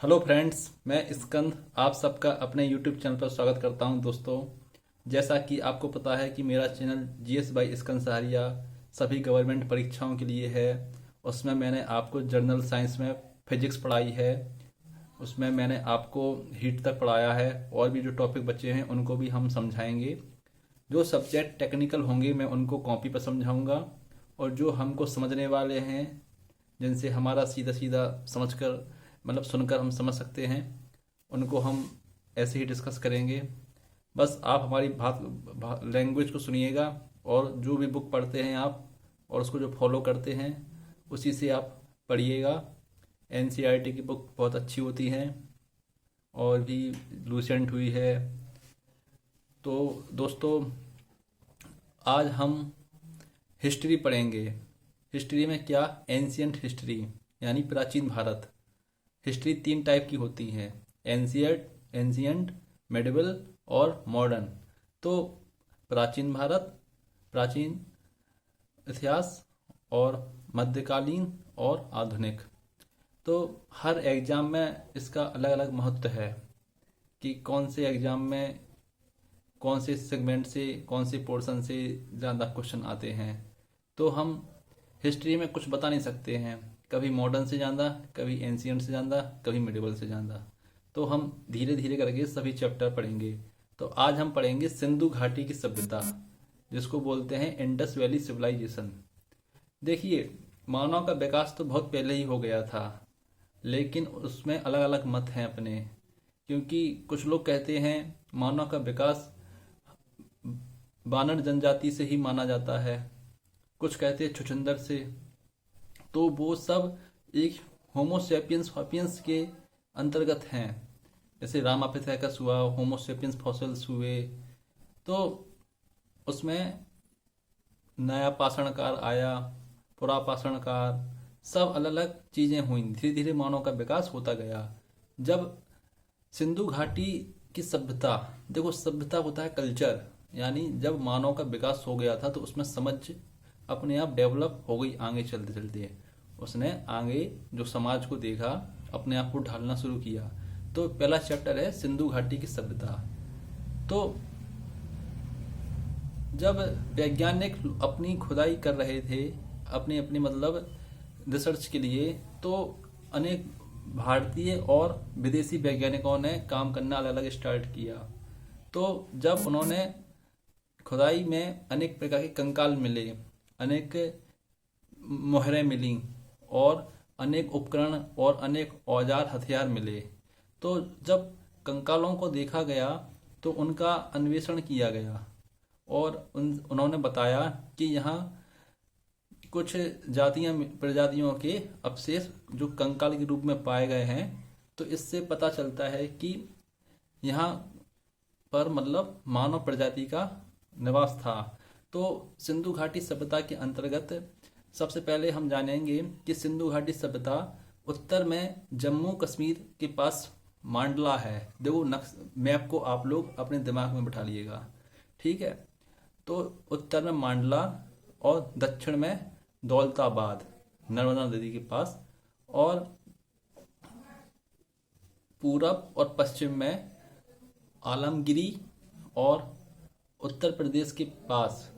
Hello friends, मैं स्कंद आप सबका अपने यूट्यूब चैनल पर स्वागत करता हूं। दोस्तों, जैसा कि आपको पता है कि मेरा चैनल जीएस बाई स्कंद सहारिया सभी गवर्नमेंट परीक्षाओं के लिए है। उसमें मैंने आपको जनरल साइंस में फिजिक्स पढ़ाई है, उसमें मैंने आपको हीट तक पढ़ाया है और भी जो टॉपिक बचे हैं उनको भी हम समझाएंगे। जो सब्जेक्ट टेक्निकल होंगे मैं उनको कॉपी पर समझाऊंगा, और जो हमको समझने वाले हैं, जिनसे हमारा सीधा सीधा समझकर मतलब सुनकर हम समझ सकते हैं, उनको हम ऐसे ही डिस्कस करेंगे। बस आप हमारी लैंग्वेज को सुनिएगा, और जो भी बुक पढ़ते हैं आप और उसको जो फॉलो करते हैं उसी से आप पढ़िएगा। एनसीईआरटी की बुक बहुत अच्छी होती हैं, और भी लूसेंट हुई है। तो दोस्तों, आज हम हिस्ट्री पढ़ेंगे। हिस्ट्री में क्या? एंशियंट हिस्ट्री यानी प्राचीन भारत। हिस्ट्री तीन टाइप की होती है: एंशियंट, मेडिवल और मॉडर्न। तो प्राचीन भारत, प्राचीन इतिहास, और मध्यकालीन और आधुनिक। तो हर एग्जाम में इसका अलग अलग महत्व है कि कौन से एग्जाम में कौन से सेगमेंट से, कौन से पोर्शन से ज़्यादा क्वेश्चन आते हैं। तो हम हिस्ट्री में कुछ बता नहीं सकते हैं, कभी मॉडर्न से ज़्यादा, कभी एंशियंट से ज़्यादा, कभी मिडिवल से ज़्यादा। तो हम धीरे धीरे करके सभी चैप्टर पढ़ेंगे। तो आज हम पढ़ेंगे सिंधु घाटी की सभ्यता, जिसको बोलते हैं इंडस वैली सिविलाइजेशन। देखिए, मानव का विकास तो बहुत पहले ही हो गया था, लेकिन उसमें अलग अलग मत हैं अपने। क्योंकि कुछ लोग कहते हैं मानव का विकास बानर जनजाति से ही माना जाता है, कुछ कहते हैं छुछुंदर से। तो वो सब एक होमोसेपियंस हॉपियंस के अंतर्गत हैं। जैसे रामापिथेकस हुआ, होमोसेपियंस फॉसिल्स हुए। तो उसमें नया पाषाण काल आया, पुरा पाषाण काल, सब अलग अलग चीज़ें हुई। धीरे धीरे मानव का विकास होता गया। जब सिंधु घाटी की सभ्यता, देखो सभ्यता होता है कल्चर, यानी जब मानव का विकास हो गया था तो उसमें समझ अपने आप डेवलप हो गई। आगे चलते चलते उसने आगे जो समाज को देखा, अपने आप को ढालना शुरू किया। तो पहला चैप्टर है सिंधु घाटी की सभ्यता। तो जब वैज्ञानिक अपनी खुदाई कर रहे थे, अपनी अपनी मतलब रिसर्च के लिए, तो अनेक भारतीय और विदेशी वैज्ञानिकों ने काम करना अलग अलग स्टार्ट किया। तो जब उन्होंने खुदाई में अनेक प्रकार के कंकाल मिले, अनेक मोहरें मिली, और अनेक उपकरण और अनेक औजार हथियार मिले। तो जब कंकालों को देखा गया तो उनका अन्वेषण किया गया, और उन्होंने बताया कि यहाँ कुछ प्रजातियों के अवशेष जो कंकाल के रूप में पाए गए हैं। तो इससे पता चलता है कि यहाँ पर मतलब मानव प्रजाति का निवास था। तो सिंधु घाटी सभ्यता के अंतर्गत सबसे पहले हम जानेंगे कि सिंधु घाटी सभ्यता उत्तर में जम्मू कश्मीर के पास मांडला है। देखो मैप को आप लोग अपने दिमाग में बिठा लिएगा, ठीक है। तो उत्तर में मांडला, और दक्षिण में दौलताबाद नर्मदा नदी के पास, और पूरब और पश्चिम में आलमगिरी और उत्तर प्रदेश के पास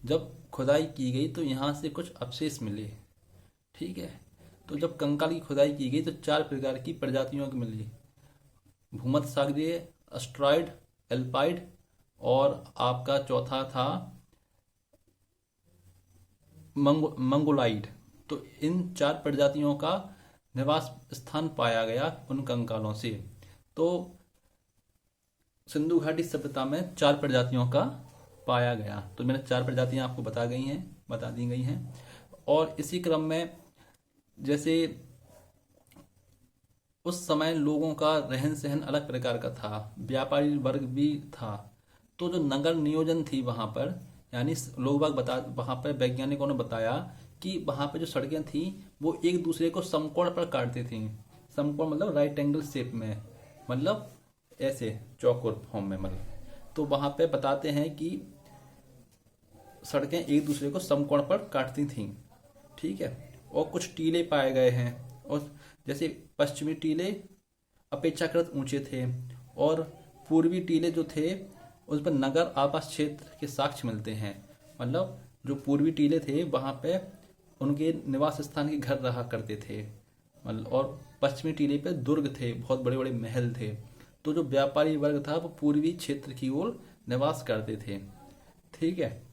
जब खुदाई की गई तो यहाँ से कुछ अवशेष मिले, ठीक है। तो जब कंकाल की खुदाई की गई तो चार प्रकार की प्रजातियों की मिली: भूमध्य सागरीय, एस्ट्रॉयड, एल्पाइड, और आपका चौथा था मंगोलाइड। तो इन चार प्रजातियों का निवास स्थान पाया गया उन कंकालों से। तो सिंधु घाटी सभ्यता में चार प्रजातियों का पाया गया। तो मैंने चार प्रजातियां आपको बता दी गई हैं। और इसी क्रम में जैसे उस समय लोगों का रहन सहन अलग प्रकार का था, व्यापारी वर्ग भी था। तो जो नगर नियोजन थी वहां पर, यानी लोग बाग वहां पर वैज्ञानिकों ने बताया कि वहां पर जो सड़कें थी वो एक दूसरे को समकोण पर काटती थी। समकोण मतलब राइट एंगल शेप में, मतलब ऐसे चौकोर फॉर्म में मतलब। तो वहां पे बताते हैं कि सड़कें एक दूसरे को समकोण पर काटती थीं, ठीक है। और कुछ टीले पाए गए हैं, और जैसे पश्चिमी टीले अपेक्षाकृत ऊंचे थे और पूर्वी टीले जो थे उस पर नगर आवास क्षेत्र के साक्ष्य मिलते हैं। मतलब जो पूर्वी टीले थे वहां पे उनके निवास स्थान के घर रहा करते थे, मतलब, और पश्चिमी टीले पे दुर्ग थे, बहुत बड़े बड़े महल थे। तो जो व्यापारी वर्ग था वो पूर्वी क्षेत्र की ओर निवास करते थे। ठीक है।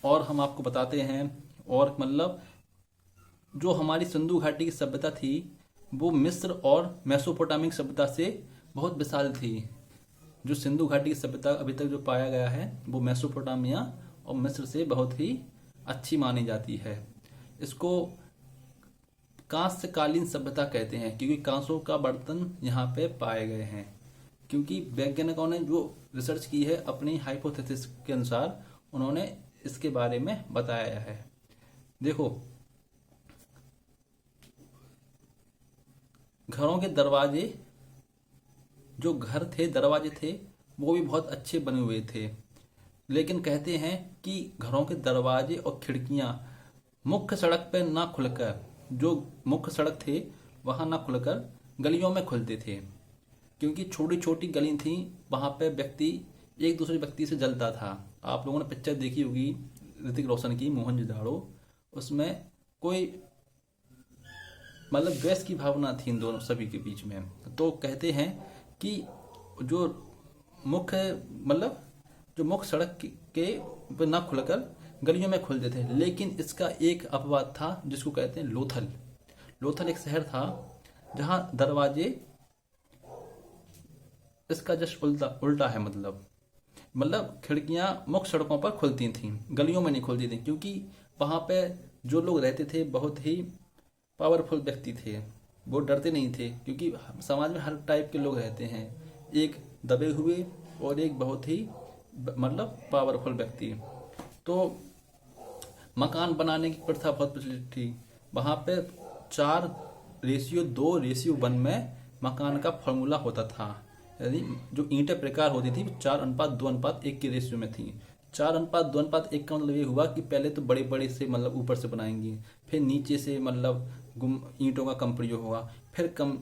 और हम आपको बताते हैं, और मतलब जो हमारी सिंधु घाटी की सभ्यता थी वो मिस्र और मेसोपोटामिक सभ्यता से बहुत विशाल थी। जो सिंधु घाटी की सभ्यता अभी तक जो पाया गया है वो मेसोपोटामिया और मिस्र से बहुत ही अच्छी मानी जाती है। इसको कांस्यकालीन सभ्यता कहते हैं क्योंकि कांसों का बर्तन यहाँ पे पाए गए हैं। क्योंकि वैज्ञानिकों ने जो रिसर्च की है अपनी हाइपोथेसिस के अनुसार उन्होंने इसके बारे में बताया है। देखो, घरों के दरवाजे, जो घर थे दरवाजे थे वो भी बहुत अच्छे बने हुए थे, लेकिन कहते हैं कि घरों के दरवाजे और खिड़कियां मुख्य सड़क पर ना खुलकर, जो मुख्य सड़क थे वहां ना खुलकर गलियों में खुलते थे। क्योंकि छोटी छोटी गली थी, वहां पे व्यक्ति एक दूसरे व्यक्ति से जलता था। आप लोगों ने पिक्चर देखी होगी ऋतिक रोशन की मोहनजोदाड़ो, उसमें कोई मतलब द्वेष की भावना थी इन दोनों सभी के बीच में। तो कहते हैं कि जो मुख्य सड़क के पे ना खुलकर गलियों में खुलते थे। लेकिन इसका एक अपवाद था जिसको कहते हैं लोथल। लोथल एक शहर था जहां दरवाजे, इसका जस्ट उल्टा है, मतलब खिड़कियां मुख्य सड़कों पर खुलती थीं, गलियों में नहीं खुलती थी। क्योंकि वहां पे जो लोग रहते थे बहुत ही पावरफुल व्यक्ति थे, वो डरते नहीं थे। क्योंकि समाज में हर टाइप के लोग रहते हैं, एक दबे हुए और एक बहुत ही पावरफुल व्यक्ति। तो मकान बनाने की प्रथा बहुत प्रचलित थी। वहां पे 4:2:1 में मकान का फॉर्मूला होता था। यानी जो ईंटें प्रकार होती थी 4:2:1 के रेशियो में थी। 4:2:1 का मतलब ये हुआ कि पहले तो बड़े बड़े से ऊपर से बनाएंगे, फिर नीचे से ईंटों का कम प्रयोग होगा, फिर कम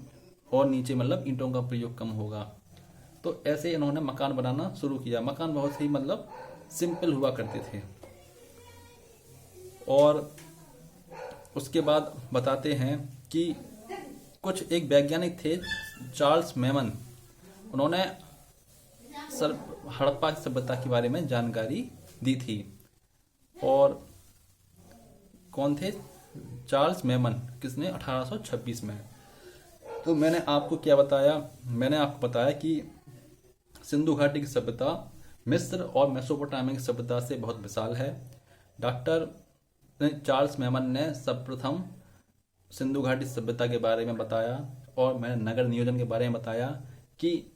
और नीचे ईंटों का प्रयोग कम होगा। तो ऐसे इन्होंने मकान बनाना शुरू किया। मकान बहुत ही सिंपल हुआ करते थे। और उसके बाद बताते हैं कि कुछ एक वैज्ञानिक थे चार्ल्स मेमन, उन्होंने हड़प्पा की सभ्यता के बारे में जानकारी दी थी। और कौन थे? चार्ल्स मेमन। किसने? 1826 में। तो मैंने आपको क्या बताया? मैंने आपको बताया कि सिंधु घाटी की सभ्यता मिस्र और मेसोपोटामिया की सभ्यता से बहुत विशाल है। डॉक्टर चार्ल्स मेमन ने सर्वप्रथम सिंधु घाटी सभ्यता के बारे में बताया, और मैंने नगर नियोजन के बारे में बताया कि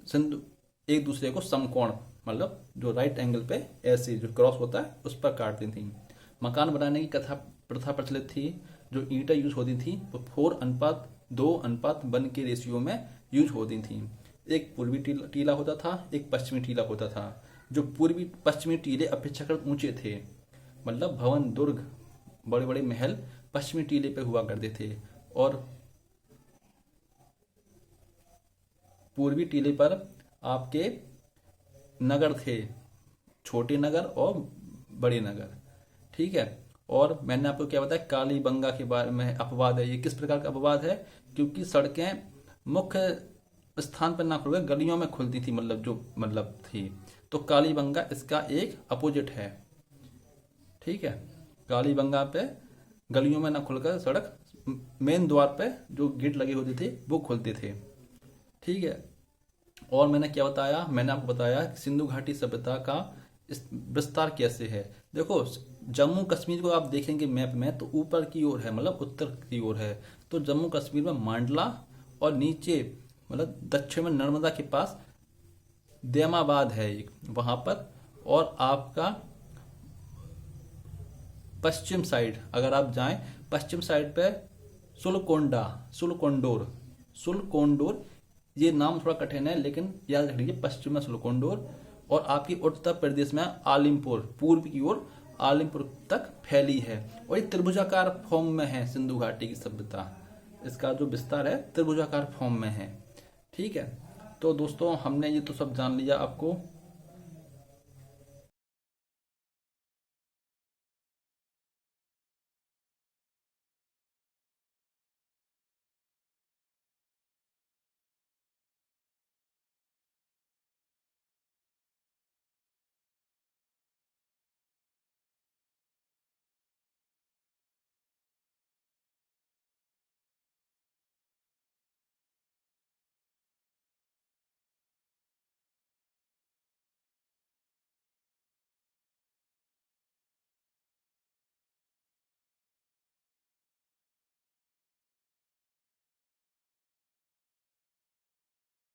सिंधु एक दूसरे को समकोण, जो राइट एंगल पे ऐसे जो क्रॉस होता है उस पर काटती थी। मकान बनाने की प्रथा प्रचलित थी। जो ईंटें यूज होती थी वो 4:2:1 के रेशियो में यूज होती थी। एक पूर्वी टीला होता था, एक पश्चिमी टीला होता था। जो पश्चिमी टीले अपेक्षाकृत ऊंचे थे, भवन, दुर्ग, बड़े बड़े महल पश्चिमी टीले पे हुआ करते थे, और पूर्वी टीले पर आपके नगर थे, छोटे नगर और बड़े नगर। ठीक है। और मैंने आपको क्या बताया, कालीबंगा के बारे में अपवाद है। ये किस प्रकार का अपवाद है? क्योंकि सड़कें मुख्य स्थान पर ना खुलकर गलियों में खुलती थी, थी। तो कालीबंगा इसका एक अपोजिट है। ठीक है। कालीबंगा पे गलियों में ना खुलकर सड़क, मेन द्वार पे जो गेट लगे होते थे वो खुलते थे। ठीक है। और मैंने क्या बताया? मैंने आपको बताया कि सिंधु घाटी सभ्यता का विस्तार कैसे है। देखो, जम्मू कश्मीर को आप देखेंगे मैप में तो ऊपर की ओर है, उत्तर की ओर है। तो जम्मू कश्मीर में मांडला, और नीचे दक्षिण में नर्मदा के पास दैमाबाद है एक, वहां पर। और आपका पश्चिम साइड अगर आप जाएं, पश्चिम साइड पे सुलकोंडोर, ये नाम थोड़ा कठिन है लेकिन याद रख लीजिए, पश्चिम में सुलकोंडोर। और आपकी उत्तर प्रदेश में आलिमपुर, पूर्व की ओर आलिमपुर तक फैली है और ये त्रिभुजाकार फॉर्म में है। सिंधु घाटी की सभ्यता, इसका जो विस्तार है त्रिभुजाकार फॉर्म में है। ठीक है, तो दोस्तों हमने ये तो सब जान लिया आपको